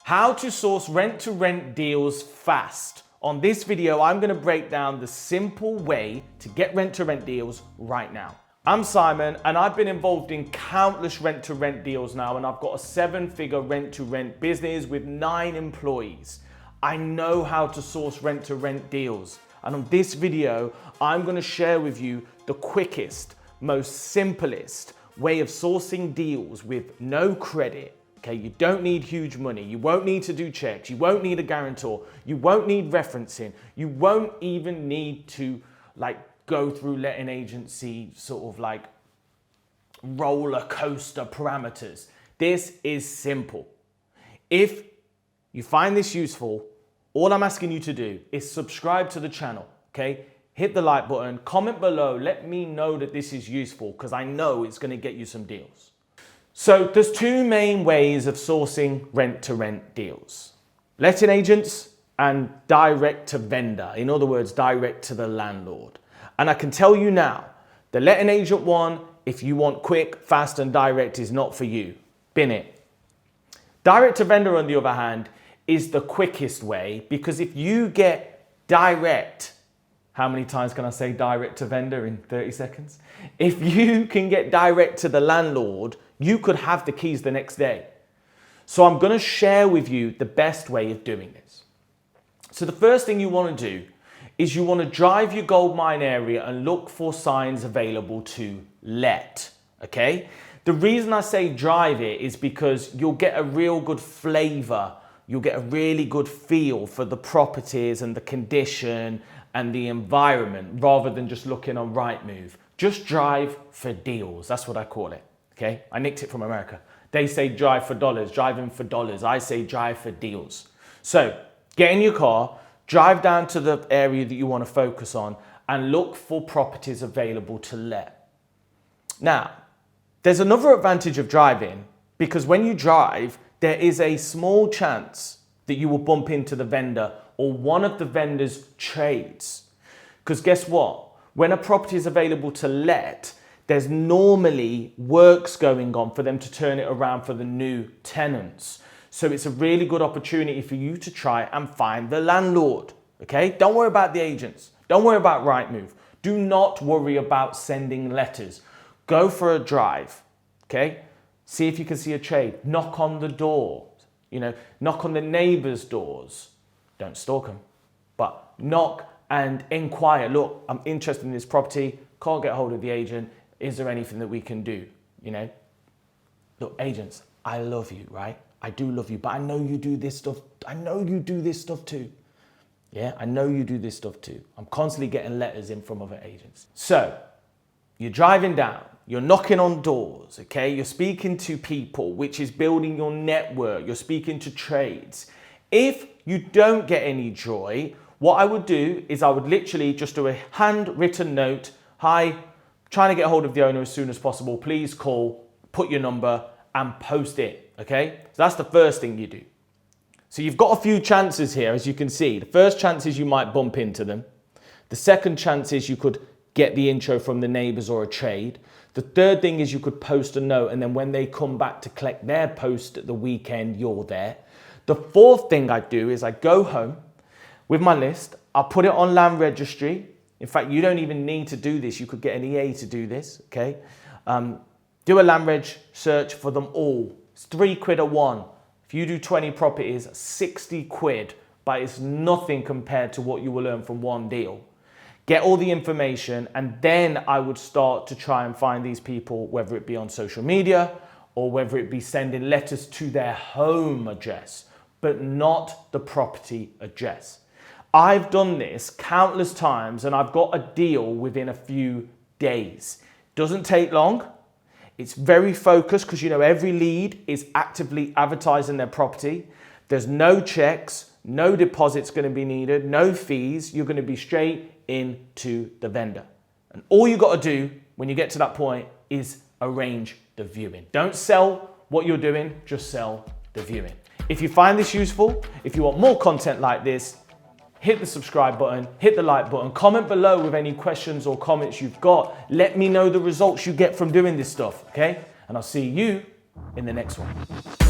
How to source rent-to-rent deals fast. On this video, I'm going to break down the simple way to get rent-to-rent deals right now. I'm Simon, and I've been involved in countless rent-to-rent deals now, and I've got a 7-figure rent-to-rent business with 9 employees. I know how to source rent-to-rent deals. And on this video, I'm going to share with you the quickest, most simplest way of sourcing deals with no credit. Okay, you don't need huge money. You won't need to do checks. You won't need a guarantor. You won't need referencing. You won't even need to go through letting agency roller coaster parameters. This is simple. If you find this useful, all I'm asking you to do is subscribe to the channel, okay? Hit the like button, comment below, let me know that this is useful because I know it's going to get you some deals. So there's 2 main ways of sourcing rent-to-rent deals. Letting agents and direct to vendor. In other words, direct to the landlord. And I can tell you now, the letting agent one, if you want quick, fast and direct, is not for you. Bin it. Direct to vendor, on the other hand, is the quickest way because if you get direct, how many times can I say direct to vendor in 30 seconds? If you can get direct to the landlord, you could have the keys the next day. So I'm going to share with you the best way of doing this. So the first thing you want to do is you want to drive your goldmine area and look for signs available to let, okay? The reason I say drive it is because you'll get a real good flavor, you'll get a really good feel for the properties and the condition and the environment rather than just looking on Rightmove. Just drive for deals, that's what I call it. Okay, I nicked it from America. They say drive for dollars, driving for dollars. I say drive for deals. So get in your car, drive down to the area that you want to focus on and look for properties available to let. Now, there's another advantage of driving because when you drive, there is a small chance that you will bump into the vendor or one of the vendor's trades. Because guess what? When a property is available to let, there's normally works going on for them to turn it around for the new tenants. So it's a really good opportunity for you to try and find the landlord, okay? Don't worry about the agents. Don't worry about Rightmove. Do not worry about sending letters. Go for a drive, okay? See if you can see a trade. Knock on the door, knock on the neighbors' doors. Don't stalk them, but knock and inquire. Look, I'm interested in this property. Can't get hold of the agent. Is there anything that we can do? Look, agents, I love you, right? I do love you, but I know you do this stuff. I know you do this stuff too. Yeah, I know you do this stuff too. I'm constantly getting letters in from other agents. So you're driving down, you're knocking on doors, okay? You're speaking to people, which is building your network. You're speaking to trades. If you don't get any joy, what I would do is I would literally just do a handwritten note. Hi, trying to get a hold of the owner as soon as possible. Please call, put your number and post it, okay? So that's the first thing you do. So you've got a few chances here, as you can see. The first chance is you might bump into them. The second chance is you could get the intro from the neighbors or a trade. The third thing is you could post a note and then when they come back to collect their post at the weekend, you're there. The fourth thing I do is I go home with my list. I'll put it on Land Registry. In fact, you don't even need to do this. You could get an EA to do this, okay? Do a Land Reg search for them all. It's £3 a one. If you do 20 properties, 60 quid, but it's nothing compared to what you will earn from one deal. Get all the information, and then I would start to try and find these people, whether it be on social media or whether it be sending letters to their home address, but not the property address. I've done this countless times and I've got a deal within a few days. Doesn't take long. It's very focused because every lead is actively advertising their property. There's no checks, no deposits going to be needed, no fees. You're going to be straight into the vendor. And all you got to do when you get to that point is arrange the viewing. Don't sell what you're doing, just sell the viewing. If you find this useful, if you want more content like this, hit the subscribe button, hit the like button, comment below with any questions or comments you've got. Let me know the results you get from doing this stuff, okay? And I'll see you in the next one.